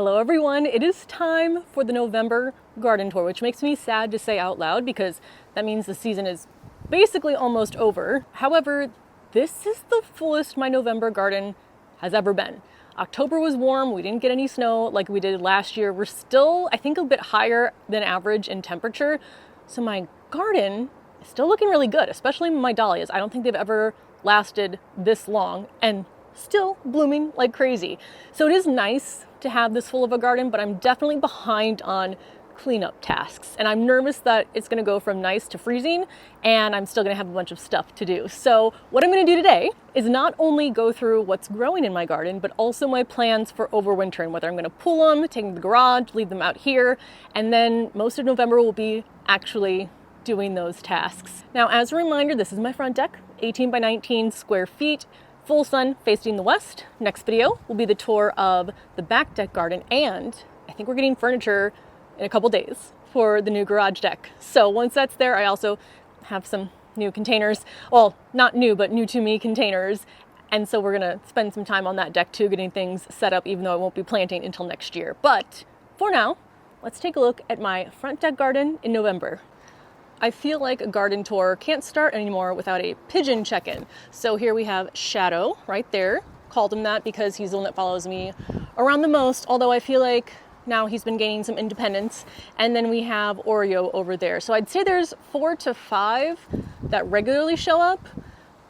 Hello everyone, it is time for the November garden tour, which makes me sad to say out loud because that means the season is basically almost over. However, this is the fullest my November garden has ever been. October was warm, we didn't get any snow like we did last year. We're still, I think, a bit higher than average in temperature. So my garden is still looking really good, especially my dahlias. I don't think they've ever lasted this long and still blooming like crazy. So it is nice to have this full of a garden, but I'm definitely behind on cleanup tasks. And I'm nervous that it's gonna go from nice to freezing and I'm still gonna have a bunch of stuff to do. So what I'm gonna do today is not only go through what's growing in my garden, but also my plans for overwintering, whether I'm gonna pull them, take them to the garage, leave them out here, and then most of November will be actually doing those tasks. Now, as a reminder, this is my front deck, 18 by 19 square feet, full sun facing the west. Next video will be the tour of the back deck garden, and I think we're getting furniture in a couple days for the new garage deck. So once that's there, I also have some new containers. Well, not new, but new to me containers. And so we're gonna spend some time on that deck too, getting things set up, even though I won't be planting until next year. But for now, let's take a look at my front deck garden in November. I feel like a garden tour can't start anymore without a pigeon check-in. So here we have Shadow right there. Called him that because he's the one that follows me around the most, although I feel like now he's been gaining some independence. And then we have Oreo over there. So I'd say there's 4 to 5 that regularly show up,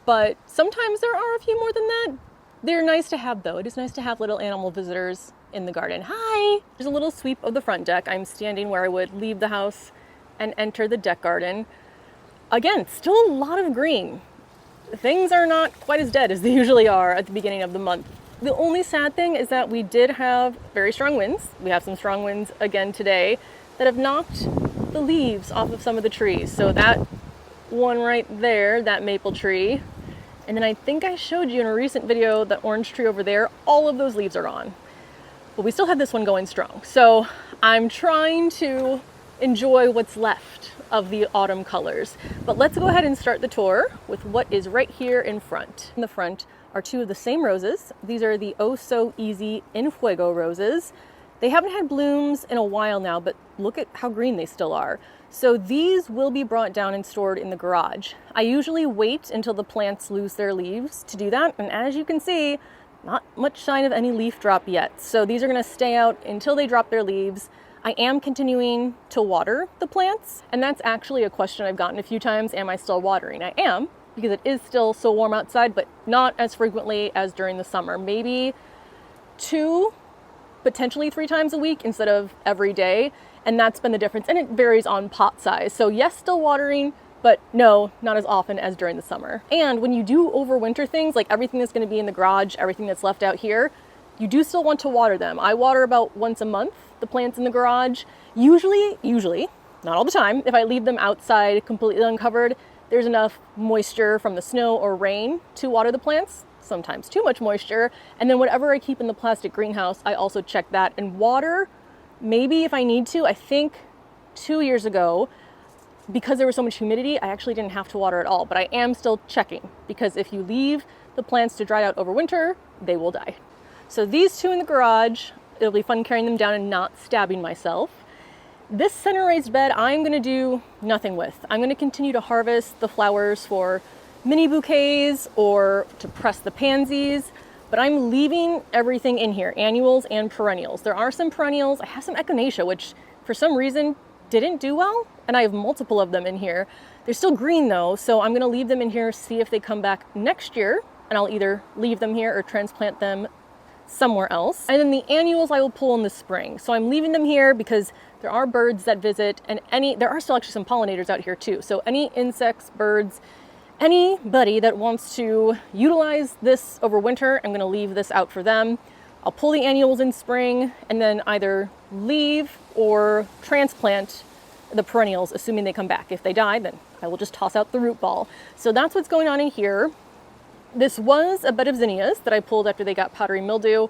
but sometimes there are a few more than that. They're nice to have though. It is nice to have little animal visitors in the garden. Hi! There's a little sweep of the front deck. I'm standing where I would leave the house and enter the deck garden. Again, still a lot of green. Things are not quite as dead as they usually are at the beginning of the month. The only sad thing is that we did have very strong winds. We have some strong winds again today that have knocked the leaves off of some of the trees. So that one right there, that maple tree, and then I think I showed you in a recent video that orange tree over there, all of those leaves are gone. But we still have this one going strong. So I'm trying to enjoy what's left of the autumn colors. But let's go ahead and start the tour with what is right here in front. In the front are 2 of the same roses. These are the Oh So Easy In Fuego roses. They haven't had blooms in a while now, but look at how green they still are. So these will be brought down and stored in the garage. I usually wait until the plants lose their leaves to do that, and as you can see, not much sign of any leaf drop yet. So these are gonna stay out until they drop their leaves. I am continuing to water the plants, and that's actually a question I've gotten a few times. Am I still watering? I am, because it is still so warm outside, but not as frequently as during the summer. Maybe 2, potentially 3 times a week instead of every day, and that's been the difference, and it varies on pot size. So yes, still watering, but no, not as often as during the summer. And when you do overwinter things, like everything that's gonna be in the garage, everything that's left out here, you do still want to water them. I water about once a month, the plants in the garage. Usually, not all the time, if I leave them outside completely uncovered, there's enough moisture from the snow or rain to water the plants, sometimes too much moisture. And then whatever I keep in the plastic greenhouse, I also check that and water, maybe if I need to. I think 2 years ago, because there was so much humidity, I actually didn't have to water at all, but I am still checking because if you leave the plants to dry out over winter, they will die. So these 2 in the garage, it'll be fun carrying them down and not stabbing myself. This center raised bed, I'm gonna do nothing with. I'm gonna continue to harvest the flowers for mini bouquets or to press the pansies, but I'm leaving everything in here, annuals and perennials. There are some perennials. I have some echinacea, which for some reason didn't do well, and I have multiple of them in here. They're still green though, so I'm gonna leave them in here, see if they come back next year, and I'll either leave them here or transplant them somewhere else. And then the annuals I will pull in the spring. So I'm leaving them here because there are birds that visit, and there are still actually some pollinators out here too. So any insects, birds, anybody that wants to utilize this over winter, I'm gonna leave this out for them. I'll pull the annuals in spring and then either leave or transplant the perennials, assuming they come back. If they die, then I will just toss out the root ball. So that's what's going on in here. This was a bed of zinnias that I pulled after they got powdery mildew.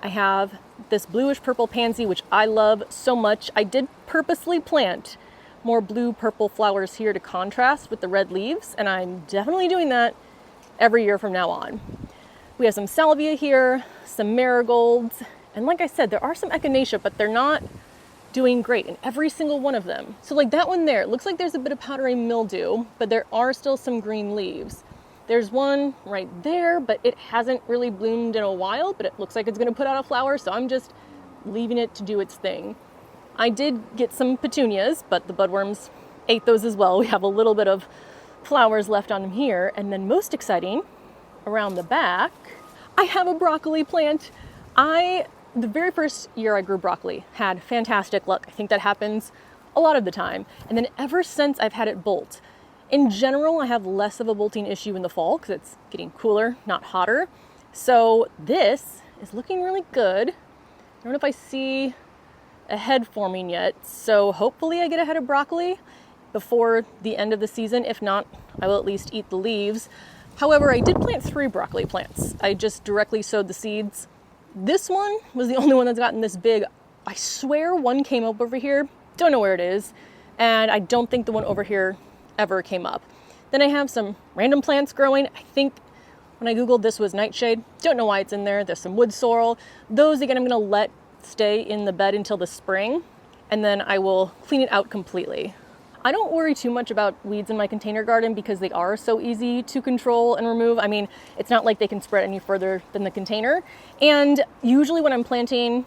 I have this bluish purple pansy, which I love so much. I did purposely plant more blue purple flowers here to contrast with the red leaves, and I'm definitely doing that every year from now on. We have some salvia here, some marigolds, And like I said, there are some echinacea, but they're not doing great in every single one of them. So like that one there, it looks like there's a bit of powdery mildew, but there are still some green leaves. There's one right there, but it hasn't really bloomed in a while, but it looks like it's gonna put out a flower, so I'm just leaving it to do its thing. I did get some petunias, but the budworms ate those as well. We have a little bit of flowers left on them here. And then most exciting, around the back, I have a broccoli plant. The very first year I grew broccoli had fantastic luck. I think that happens a lot of the time. And then ever since I've had it bolt. In general, I have less of a bolting issue in the fall because it's getting cooler, not hotter. So this is looking really good. I don't know if I see a head forming yet. So hopefully I get a head of broccoli before the end of the season. If not, I will at least eat the leaves. However, I did plant 3 broccoli plants. I just directly sowed the seeds. This one was the only one that's gotten this big. I swear one came up over here. Don't know where it is. And I don't think the one over here ever came up. Then I have some random plants growing. I think when I Googled this was nightshade. Don't know why it's in there. There's some wood sorrel. Those, again, I'm going to let stay in the bed until the spring. And then I will clean it out completely. I don't worry too much about weeds in my container garden because they are so easy to control and remove. I mean, it's not like they can spread any further than the container. And usually when I'm planting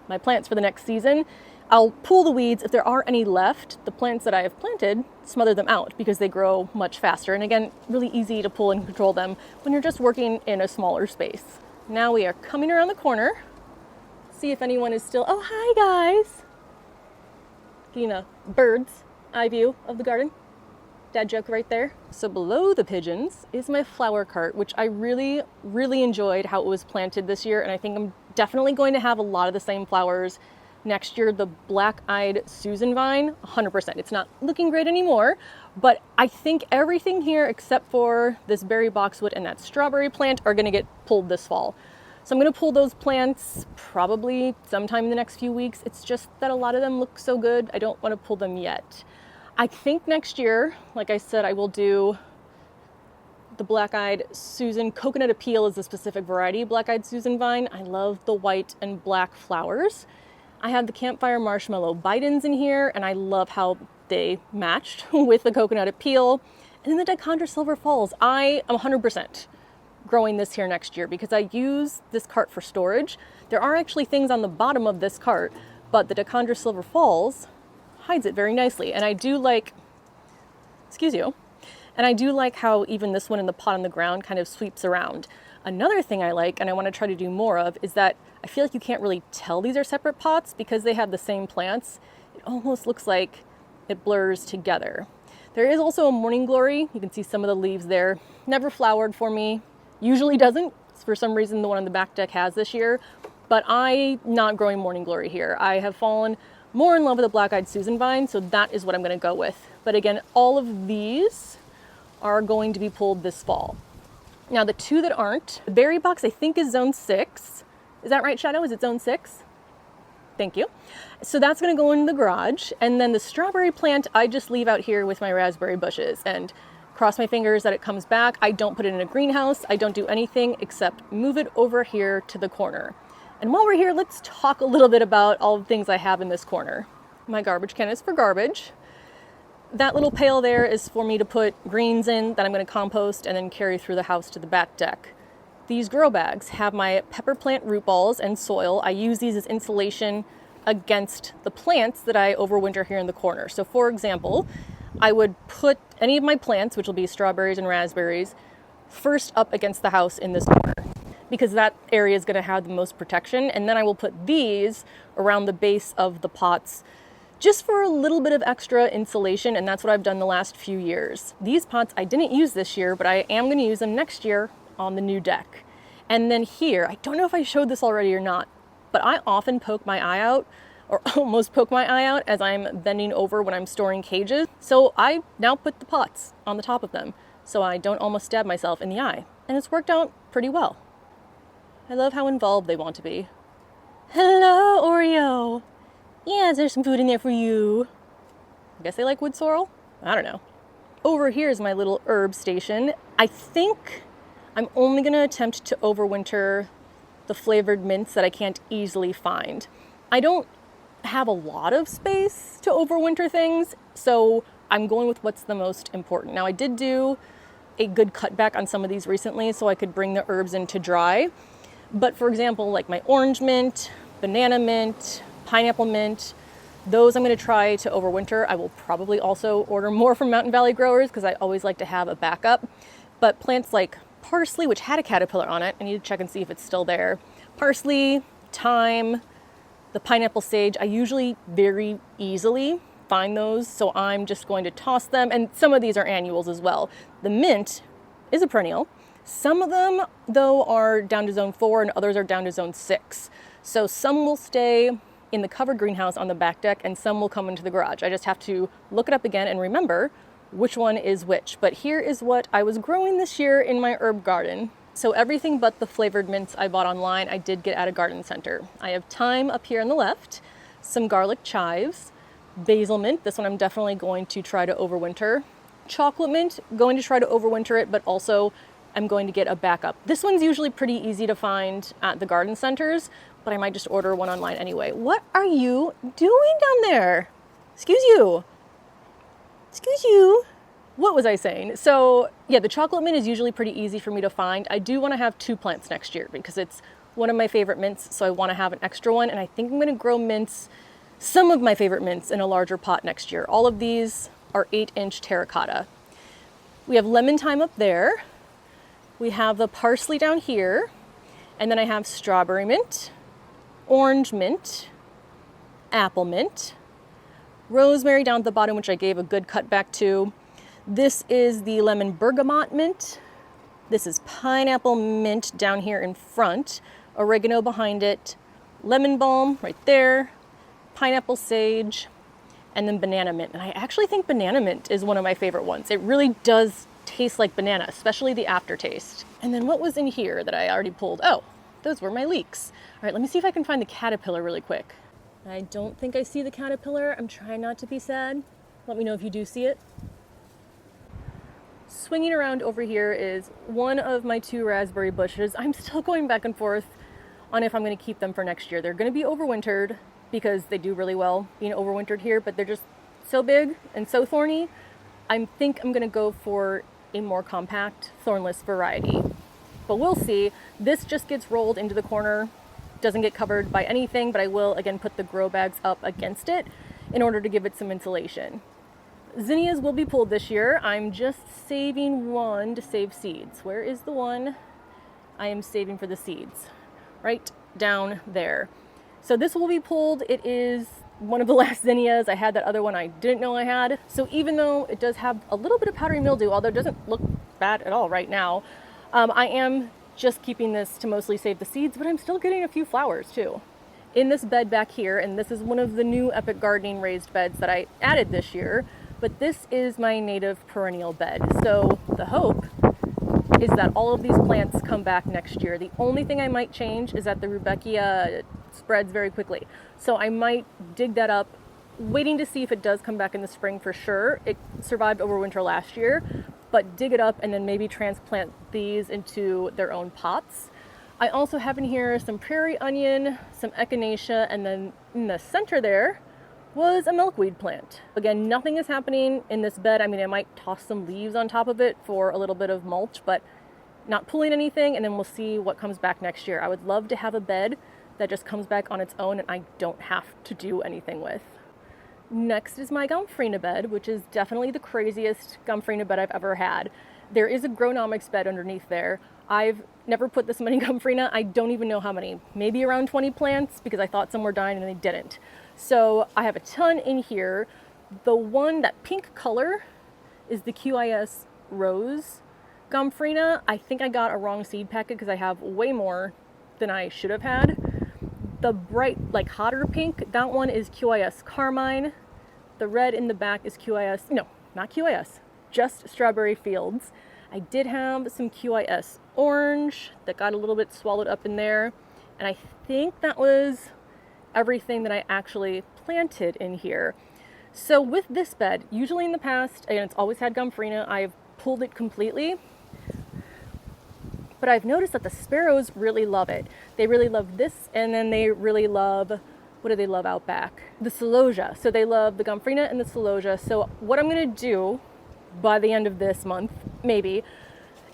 my plants for the next season, I'll pull the weeds. If there are any left, the plants that I have planted, smother them out because they grow much faster. And again, really easy to pull and control them when you're just working in a smaller space. Now we are coming around the corner. See if anyone is still, oh, hi guys. Getting a bird's eye view of the garden. Dad joke right there. So below the pigeons is my flower cart, which I really, really enjoyed how it was planted this year. And I think I'm definitely going to have a lot of the same flowers next year. The black-eyed Susan vine, 100%. It's not looking great anymore, but I think everything here except for this berry boxwood and that strawberry plant are gonna get pulled this fall. So I'm gonna pull those plants probably sometime in the next few weeks. It's just that a lot of them look so good, I don't wanna pull them yet. I think next year, like I said, I will do the black-eyed Susan. Coconut Appeal is a specific variety of black-eyed Susan vine. I love the white and black flowers. I have the Campfire Marshmallow Bidens in here, and I love how they matched with the Coconut Appeal. And then the Dichondra Silver Falls. I am 100% growing this here next year because I use this cart for storage. There are actually things on the bottom of this cart, but the Dichondra Silver Falls hides it very nicely. And I do like, and I do like how even this one in the pot on the ground kind of sweeps around. Another thing I like, and I want to try to do more of, is that I feel like you can't really tell these are separate pots because they have the same plants. It almost looks like it blurs together. There is also a morning glory. You can see some of the leaves there. Never flowered for me. Usually doesn't. For some reason, the one on the back deck has this year. But I'm not growing morning glory here. I have fallen more in love with the black-eyed Susan vine, so that is what I'm going to go with. But again, all of these are going to be pulled this fall. Now, the 2 that aren't, the berry box I think is zone 6. Is that right, Shadow? Is it zone 6? Thank you. So that's going to go in the garage. And then the strawberry plant, I just leave out here with my raspberry bushes and cross my fingers that it comes back. I don't put it in a greenhouse. I don't do anything except move it over here to the corner. And while we're here, let's talk a little bit about all the things I have in this corner. My garbage can is for garbage. That little pail there is for me to put greens in that I'm going to compost and then carry through the house to the back deck. These grow bags have my pepper plant root balls and soil. I use these as insulation against the plants that I overwinter here in the corner. So for example, I would put any of my plants, which will be strawberries and raspberries, first up against the house in this corner, because that area is going to have the most protection. And then I will put these around the base of the pots just for a little bit of extra insulation, and that's what I've done the last few years. These pots I didn't use this year, but I am going to use them next year on the new deck. And then here, I don't know if I showed this already or not, but I often poke my eye out, or almost poke my eye out as I'm bending over when I'm storing cages. So I now put the pots on the top of them so I don't almost stab myself in the eye. And it's worked out pretty well. I love how involved they want to be. Hello, Oreo. Yeah, there's some food in there for you. I guess they like wood sorrel? I don't know. Over here is my little herb station. I think I'm only going to attempt to overwinter the flavored mints that I can't easily find. I don't have a lot of space to overwinter things, so I'm going with what's the most important. Now, I did do a good cutback on some of these recently so I could bring the herbs in to dry. But for example, like my orange mint, banana mint, pineapple mint, those I'm going to try to overwinter. I will probably also order more from Mountain Valley growers because I always like to have a backup. But plants like parsley, which had a caterpillar on it, I need to check and see if it's still there. Parsley, thyme, the pineapple sage, I usually very easily find those, so I'm just going to toss them. And some of these are annuals as well. The mint is a perennial. Some of them, though, are down to zone 4 and others are down to zone 6. So some will stay in the covered greenhouse on the back deck and some will come into the garage. I just have to look it up again and remember which one is which. But here is what I was growing this year in my herb garden. So everything but the flavored mints I bought online, I did get at a garden center. I have thyme up here on the left, some garlic chives, basil mint. This one I'm definitely going to try to overwinter. Chocolate mint, going to try to overwinter it, but also I'm going to get a backup. This one's usually pretty easy to find at the garden centers, but I might just order one online anyway. What are you doing down there? Excuse you. Excuse you. What was I saying? So yeah, the chocolate mint is usually pretty easy for me to find. I do want to have 2 plants next year because it's one of my favorite mints, so I want to have an extra one. And I think I'm going to grow mints, some of my favorite mints, in a larger pot next year. All of these are 8-inch terracotta. We have lemon thyme up there. We have the parsley down here. And then I have strawberry mint, orange mint, apple mint, rosemary down at the bottom, which I gave a good cut back to. This is the lemon bergamot mint. This is pineapple mint down here in front, oregano behind it, lemon balm right there, pineapple sage, and then banana mint. And I actually think banana mint is one of my favorite ones. It really does taste like banana, especially the aftertaste. And then what was in here that I already pulled? Oh, those were my leeks. All right, let me see if I can find the caterpillar really quick. I don't think I see the caterpillar. I'm trying not to be sad. Let me know if you do see it. Swinging around over here is one of my 2 raspberry bushes. I'm still going back and forth on if I'm going to keep them for next year. They're going to be overwintered because they do really well being overwintered here, but they're just so big and so thorny. I think I'm going to go for a more compact, thornless variety. But we'll see. This just gets rolled into the corner, doesn't get covered by anything, but I will again put the grow bags up against it in order to give it some insulation. Zinnias will be pulled this year. I'm just saving one to save seeds. Where is the one I am saving for the seeds? Right down there. So this will be pulled. It is one of the last zinnias. I had that other one I didn't know I had. So even though it does have a little bit of powdery mildew, although it doesn't look bad at all right now, I am just keeping this to mostly save the seeds, but I'm still getting a few flowers too. In this bed back here, and this is one of the new Epic Gardening raised beds that I added this year, but this is my native perennial bed. So the hope is that all of these plants come back next year. The only thing I might change is that the Rudbeckia spreads very quickly. So I might dig that up, waiting to see if it does come back in the spring for sure. It survived overwinter last year, but dig it up and then maybe transplant these into their own pots. I also have in here some prairie onion, some echinacea, and then in the center there was a milkweed plant. Again, nothing is happening in this bed. I mean, I might toss some leaves on top of it for a little bit of mulch, but not pulling anything, and then we'll see what comes back next year. I would love to have a bed that just comes back on its own and I don't have to do anything with. Next is my Gomphrena bed, which is definitely the craziest Gomphrena bed I've ever had. There is a Grownomics bed underneath there. I've never put this many Gomphrena. I don't even know how many. Maybe around 20 plants because I thought some were dying and they didn't. So I have a ton in here. The one, that pink color, is the QIS Rose Gomphrena. I think I got a wrong seed packet because I have way more than I should have had. The bright, like hotter pink, that one is QIS Carmine. The red in the back is QIS, no, not QIS, just Strawberry Fields. I did have some QIS Orange that got a little bit swallowed up in there. And I think that was everything that I actually planted in here. So with this bed, usually in the past, and it's always had Gomphrena, I've pulled it completely. but I've noticed that the sparrows really love it. They really love this, and then they really love, what do they love out back? The celosia. So they love the Gomphrena and the celosia. So what I'm gonna do by the end of this month, maybe,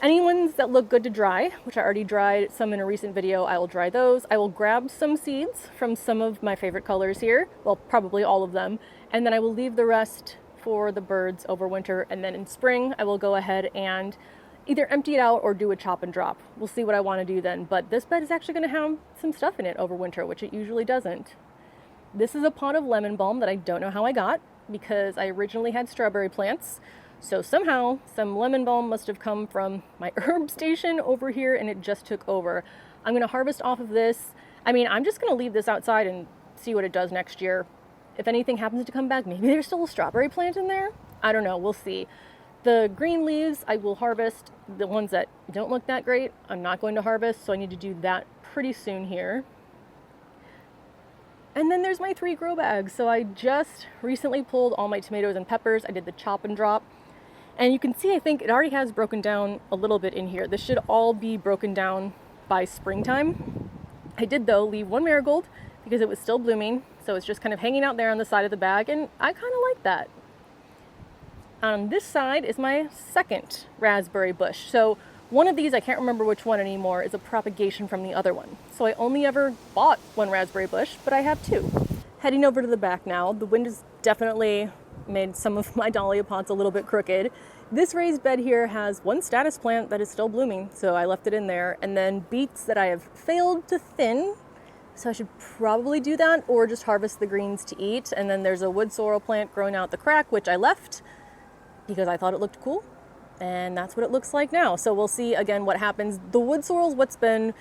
any ones that look good to dry, which I already dried some in a recent video, I will dry those. I will grab some seeds from some of my favorite colors here, well, probably all of them, and then I will leave the rest for the birds over winter, and then in spring I will go ahead and either empty it out or do a chop and drop. We'll see what I want to do then, but this bed is actually going to have some stuff in it over winter, which it usually doesn't. This is a pot of lemon balm that I don't know how I got, because I originally had strawberry plants. So somehow some lemon balm must have come from my herb station over here and it just took over. I'm going to harvest off of this. I mean, I'm just going to leave this outside and see what it does next year. If anything happens to come back, maybe there's still a strawberry plant in there. I don't know. We'll see. The green leaves I will harvest. The ones that don't look that great, I'm not going to harvest. So I need to do that pretty soon here. And then there's my 3 grow bags. So I just recently pulled all my tomatoes and peppers. I did the chop and drop. And you can see, I think it already has broken down a little bit in here. This should all be broken down by springtime. I did, though, leave 1 marigold because it was still blooming. So it's just kind of hanging out there on the side of the bag, and I kind of like that. On this side is my second raspberry bush. So one of these, I can't remember which one anymore, is a propagation from the other one. So I only ever bought 1 raspberry bush, but I have 2. Heading over to the back now. The wind has definitely made some of my dahlia pots a little bit crooked. This raised bed here has 1 status plant that is still blooming, so I left it in there, and then beets that I have failed to thin, so I should probably do that or just harvest the greens to eat. And then there's a wood sorrel plant growing out the crack, which I left because I thought it looked cool, and that's what it looks like now. So we'll see again what happens. The wood sorrel's what's been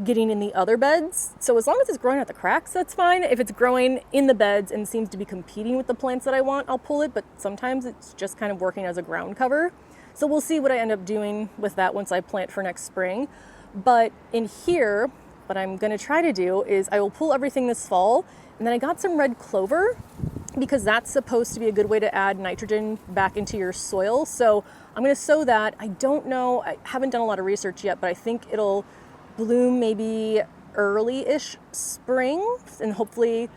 getting in the other beds. So as long as it's growing at the cracks, that's fine. If it's growing in the beds and seems to be competing with the plants that I want, I'll pull it, but sometimes it's just kind of working as a ground cover. So we'll see what I end up doing with that once I plant for next spring. But in here, what I'm gonna try to do is I will pull everything this fall, and then I got some red clover because that's supposed to be a good way to add nitrogen back into your soil. So I'm gonna sow that. I don't know, I haven't done a lot of research yet, but I think it'll bloom maybe early-ish spring and hopefully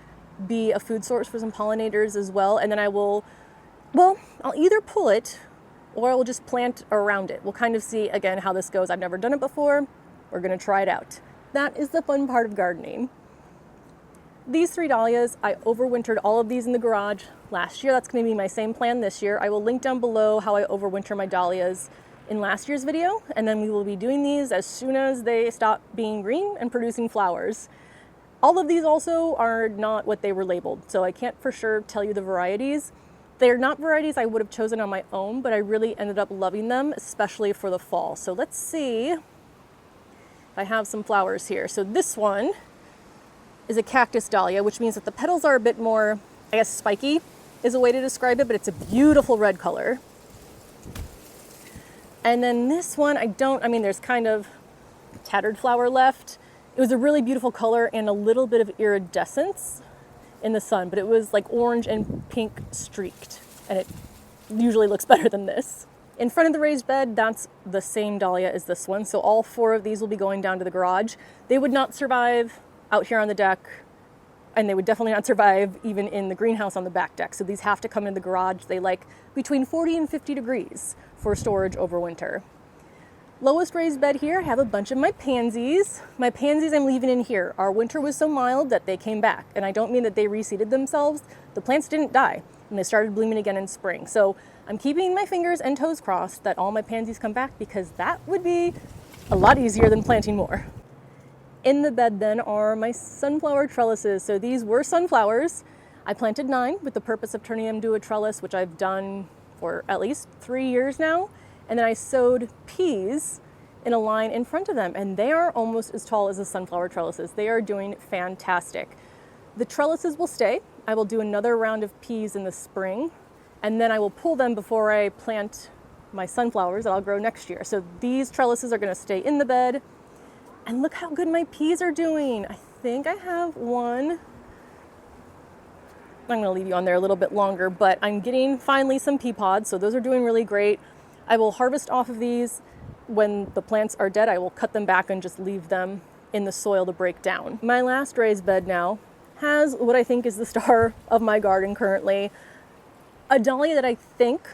be a food source for some pollinators as well. And then I will, well, I'll either pull it or I will just plant around it. We'll kind of see again how this goes. I've never done it before. We're gonna try it out. That is the fun part of gardening. These 3 dahlias, I overwintered all of these in the garage last year. That's gonna be my same plan this year. I will link down below how I overwinter my dahlias in last year's video, and then we will be doing these as soon as they stop being green and producing flowers. All of these also are not what they were labeled, so I can't for sure tell you the varieties. They're not varieties I would have chosen on my own, but I really ended up loving them, especially for the fall. So let's see if I have some flowers here. So this one is a cactus dahlia, which means that the petals are a bit more, I guess, spiky is a way to describe it, but it's a beautiful red color. And then this one, I mean, there's kind of tattered flower left. It was a really beautiful color and a little bit of iridescence in the sun, but it was like orange and pink streaked, and it usually looks better than this. In front of the raised bed, that's the same dahlia as this one. So all 4 of these will be going down to the garage. They would not survive out here on the deck, and they would definitely not survive even in the greenhouse on the back deck. So these have to come in the garage. They like between 40 and 50 degrees for storage over winter. Lowest raised bed here, I have a bunch of my pansies. My pansies I'm leaving in here. Our winter was so mild that they came back. And I don't mean that they reseeded themselves. The plants didn't die, and they started blooming again in spring. So I'm keeping my fingers and toes crossed that all my pansies come back, because that would be a lot easier than planting more. In the bed then are my sunflower trellises. So these were sunflowers. I planted 9 with the purpose of turning them to a trellis, which I've done for at least 3 years now. And then I sowed peas in a line in front of them, and they are almost as tall as the sunflower trellises. They are doing fantastic. The trellises will stay. I will do another round of peas in the spring, and then I will pull them before I plant my sunflowers that I'll grow next year. So these trellises are gonna stay in the bed. And look how good my peas are doing. I think I have one. I'm gonna leave you on there a little bit longer, but I'm getting finally some pea pods, so those are doing really great. I will harvest off of these when the plants are dead, I will cut them back and just leave them in the soil to break down. My last raised bed now has what I think is the star of my garden currently, a dahlia that I think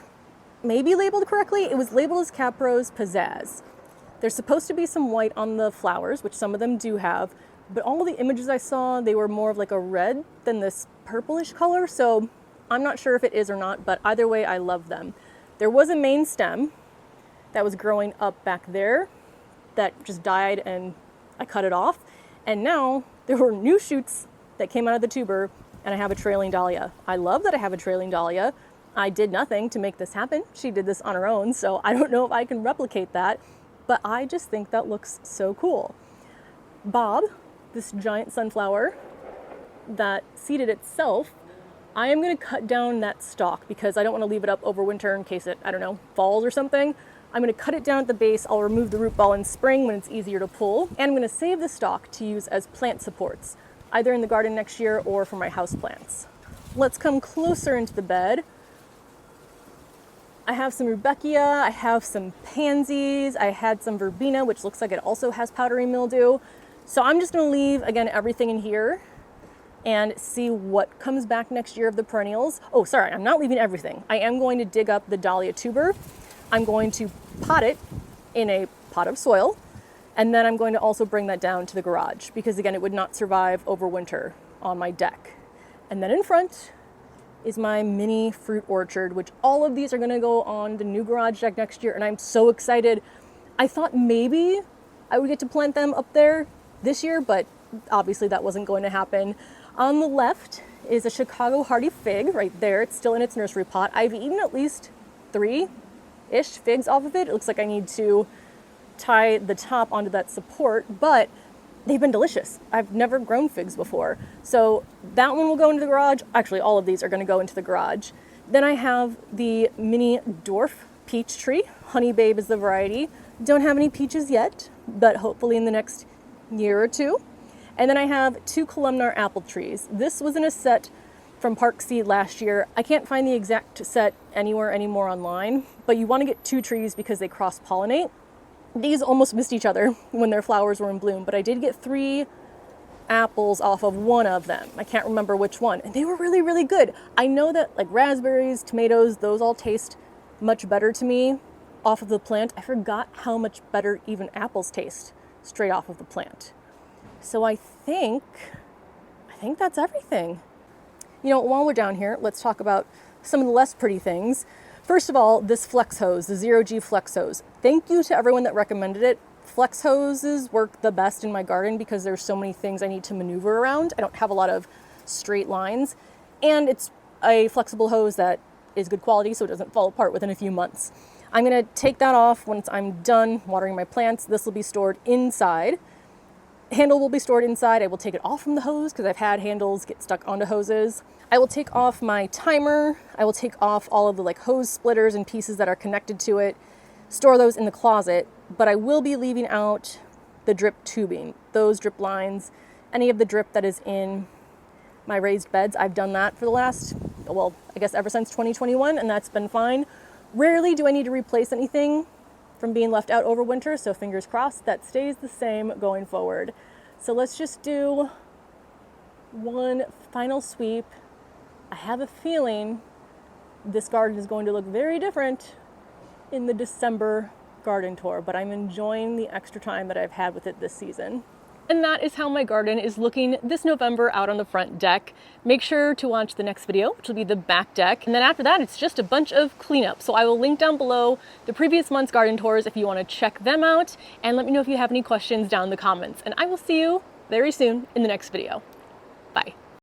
may be labeled correctly. It was labeled as Caprose Pizzazz. There's supposed to be some white on the flowers, which some of them do have, but all the images I saw, they were more of like a red than this purplish color, so I'm not sure if it is or not, but either way, I love them. There was a main stem that was growing up back there that just died and I cut it off, and now there were new shoots that came out of the tuber, and I have a trailing dahlia. I love that I have a trailing dahlia. I did nothing to make this happen. She did this on her own, so I don't know if I can replicate that, but I just think that looks so cool. Bob, this giant sunflower that seeded itself, I am going to cut down that stalk because I don't want to leave it up over winter in case it, I don't know, falls or something. I'm going to cut it down at the base. I'll remove the root ball in spring when it's easier to pull, and I'm going to save the stalk to use as plant supports, either in the garden next year or for my house plants. Let's come closer into the bed. I have some rudbeckia, I have some pansies, I had some verbena, which looks like it also has powdery mildew. So I'm just going to leave, again, everything in here and see what comes back next year of the perennials. Oh, sorry, I'm not leaving everything. I am going to dig up the dahlia tuber. I'm going to pot it in a pot of soil, and then I'm going to also bring that down to the garage because, again, it would not survive over winter on my deck. And then in front is my mini fruit orchard, which all of these are going to go on the new garage deck next year, and I'm so excited. I thought maybe I would get to plant them up there this year, but obviously that wasn't going to happen. On the left is a Chicago hardy fig right there. It's still in its nursery pot. I've eaten at least 3-ish figs off of it. It looks like I need to tie the top onto that support, but they've been delicious. I've never grown figs before. So that one will go into the garage. Actually, all of these are going to go into the garage. Then I have the mini dwarf peach tree. Honey Babe is the variety. Don't have any peaches yet, but hopefully in the next year or two. And then I have 2 columnar apple trees. This was in a set from Park Seed last year. I can't find the exact set anywhere anymore online, but you want to get 2 trees because they cross-pollinate. These almost missed each other when their flowers were in bloom, but I did get 3 apples off of one of them. I can't remember which one, and they were really, really good. I know that like raspberries, tomatoes, those all taste much better to me off of the plant. I forgot how much better even apples taste straight off of the plant. So I think that's everything. You know, while we're down here, let's talk about some of the less pretty things. First of all, this flex hose, the 0G flex hose. Thank you to everyone that recommended it. Flex hoses work the best in my garden because there's so many things I need to maneuver around. I don't have a lot of straight lines, and it's a flexible hose that is good quality so it doesn't fall apart within a few months. I'm going to take that off once I'm done watering my plants. This will be stored inside. Handle will be stored inside. I will take it off from the hose because I've had handles get stuck onto hoses. I will take off my timer. I will take off all of the like hose splitters and pieces that are connected to it, store those in the closet, but I will be leaving out the drip tubing, those drip lines, any of the drip that is in my raised beds. I've done that for the last, well, I guess ever since 2021, and that's been fine. Rarely do I need to replace anything from being left out over winter, so fingers crossed that stays the same going forward. So let's just do one final sweep. I have a feeling this garden is going to look very different in the December garden tour, but I'm enjoying the extra time that I've had with it this season. And that is how my garden is looking this November out on the front deck. Make sure to watch the next video, which will be the back deck. And then after that, it's just a bunch of cleanup. So I will link down below the previous month's garden tours if you want to check them out. And let me know if you have any questions down in the comments. And I will see you very soon in the next video. Bye.